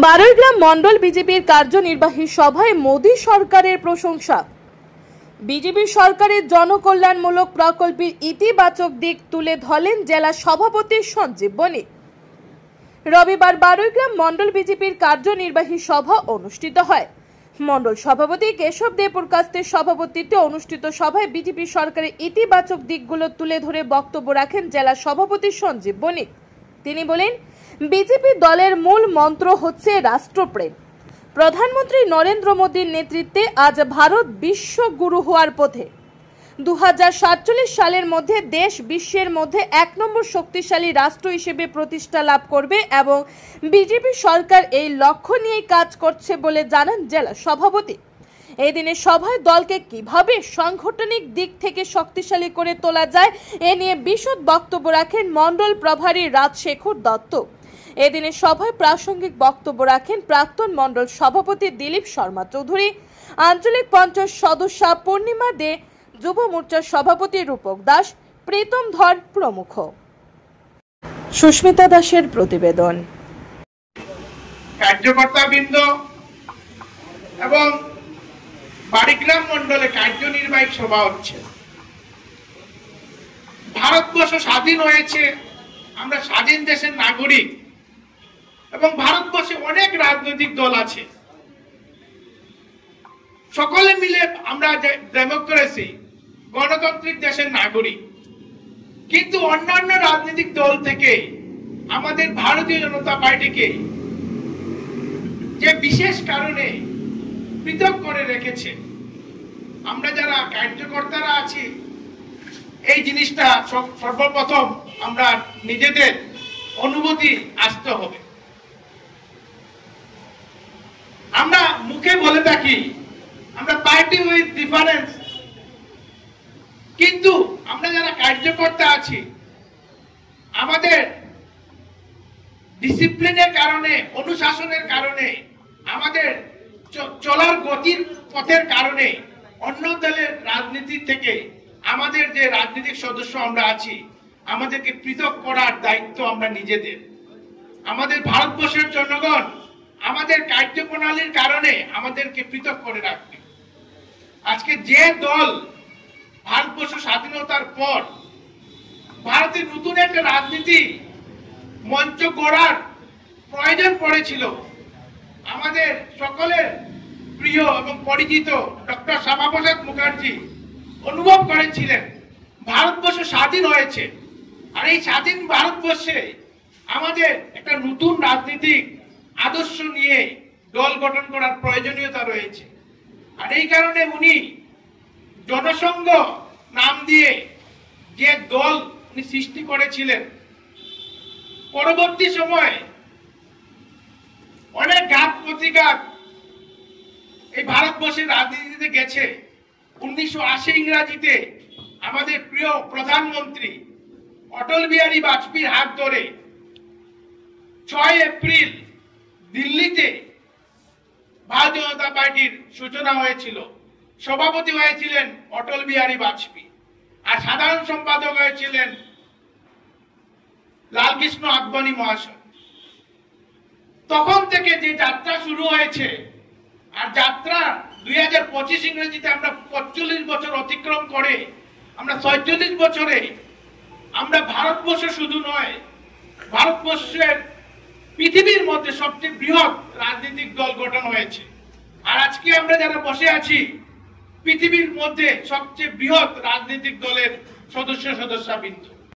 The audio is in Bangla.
বারৈগ্রাম মন্ডল বিজেপির কার্যনির্বাহী সভায় মোদী সরকারের প্রশংসা। বিজেপি সরকারের জনকল্যাণমূলক প্রকল্পের ইতিবাচক দিক তুলে ধরলেন জেলা সভাপতি সঞ্জীব বণিক। রবিবার বারৈগ্রাম মন্ডল বিজেপির কার্যনির্বাহী সভা অনুষ্ঠিত হয়। মন্ডল সভাপতি কেশব দেবপুরকাস্তের সভাপতিত্বে অনুষ্ঠিত সভায় বিজেপি সরকারের ইতিবাচক দিকগুলো তুলে ধরে বক্তব্য রাখেন জেলা সভাপতি সঞ্জীব বণিক। তিনি বলেন, বিজেপি দলের মূল মন্ত্র হচ্ছে রাষ্ট্রপ্রেম। প্রধানমন্ত্রী নরেন্দ্র মোদীর নেতৃত্বে আজ ভারত বিশ্বগুরু হওয়ার পথে। 2047 সালের মধ্যে দেশ বিশ্বের মধ্যে 1 নম্বর শক্তিশালী রাষ্ট্র হিসেবে প্রতিষ্ঠা লাভ করবে এবং বিজেপি সরকার এই লক্ষ্য নিয়ে কাজ করছে বলে জানান জেলা সভাপতি। এই দিনের সভায় দলকে কিভাবে সাংগঠনিক দিক থেকে শক্তিশালী করে তোলা যায় এ নিয়ে বিশদ বক্তব্য রাখেন মন্ডল প্রভারী রাজশেখর দত্ত। এদিনের সভায় প্রাসঙ্গিক বক্তব্য রাখেন প্রাক্তন মন্ডল সভাপতি দিলীপ শর্মা চৌধুরী, আঞ্চলিক পঞ্চায়েত সদস্য পূর্ণিমা দে, যুব মোর্চার সভাপতি রূপক দাস, প্রীতম ধর প্রমুখ। সুস্মিতা দাসের প্রতিবেদন। কার্যকর্তাবৃন্দ এবং বারৈগ্রাম মন্ডলে কার্যনির্বাহী সভা হচ্ছে। ভারতবর্ষ স্বাধীন হয়েছে, আমরা স্বাধীন দেশের নাগরিক এবং ভারতবর্ষে অনেক রাজনৈতিক দল আছে। সকলে মিলে আমরা ডেমোক্রেসি গণতান্ত্রিক দেশের নাগরিক, কিন্তু অন্যান্য রাজনৈতিক দল থেকে আমাদের ভারতীয় জনতা পার্টিকে যে বিশেষ কারণে পৃথক করে রেখেছে। আমরা যারা কার্যকর্তারা আছি, এই জিনিসটা সর্বপ্রথম আমরা নিজেদের অনুভূতি আসতে হবে। আমরা মুখে বলে থাকি আমরা পার্টি উইথ ডিফারেন্স, কিন্তু আমরা যারা কার্যকর্তা আছি আমাদের ডিসিপ্লিনের কারণে, অনুশাসনের কারণে, আমাদের চলার গতির পথের কারণে অন্য দলের রাজনীতি থেকে আমাদের যে রাজনৈতিক সদস্য আমরা আছি আমাদেরকে পৃথক করার দায়িত্ব আমরা নিজেদের। আমাদের ভারতবর্ষের জনগণ আমাদের কার্যপ্রণালীর কারণে আমাদেরকে পৃথক করে রাখবে। আজকে যে দল ভারতবর্ষ স্বাধীনতার পর ভারতে নতুন একটা রাজনীতি মঞ্চ গড়ার প্রয়োজন পড়েছিল, আমাদের সকলের প্রিয় এবং পরিচিত ডক্টর শ্যামাপ্রসাদ মুখার্জি অনুভব করেছিলেন ভারতবর্ষ স্বাধীন হয়েছে, আর এই স্বাধীন ভারতবর্ষে আমাদের একটা নতুন রাজনীতিক আদর্শ নিয়ে দল গঠন করার প্রয়োজনীয়তা রয়েছে। আর এই কারণে উনি জনসংঘ নাম দিয়ে যে দল উনি সৃষ্টি করেছিলেন, পরবর্তী সময়ে অনেক ঘাত প্রতিঘাত এই ভারতবর্ষের রাজনীতিতে গেছে। 1980 ইংরাজিতে আমাদের প্রিয় প্রধানমন্ত্রী অটল বিহারী বাজপেয়ীর হাত ধরে 6 এপ্রিল দিল্লিতে ভারতীয় জনতা পার্টির সূচনা হয়েছিল। সভাপতি হয়েছিলেন অটল বিহারী বাজপেয়ী আর সাধারণ সম্পাদক হয়েছিলেন লালকৃষ্ণ আদবানি মহাশয়। তখন থেকে যে যাত্রা শুরু হয়েছে, আর যাত্রা 2025 ইংরেজিতে আমরা 45 বছর অতিক্রম করে আমরা 46 বছরে আমরা ভারতবর্ষ শুধু নয়, ভারতবর্ষের পৃথিবীর মধ্যে সবচেয়ে বৃহৎ রাজনৈতিক দল গঠন হয়েছে। আর আজকে আমরা যারা বসে আছি পৃথিবীর মধ্যে সবচেয়ে বৃহৎ রাজনৈতিক দলের সদস্যবৃন্দ।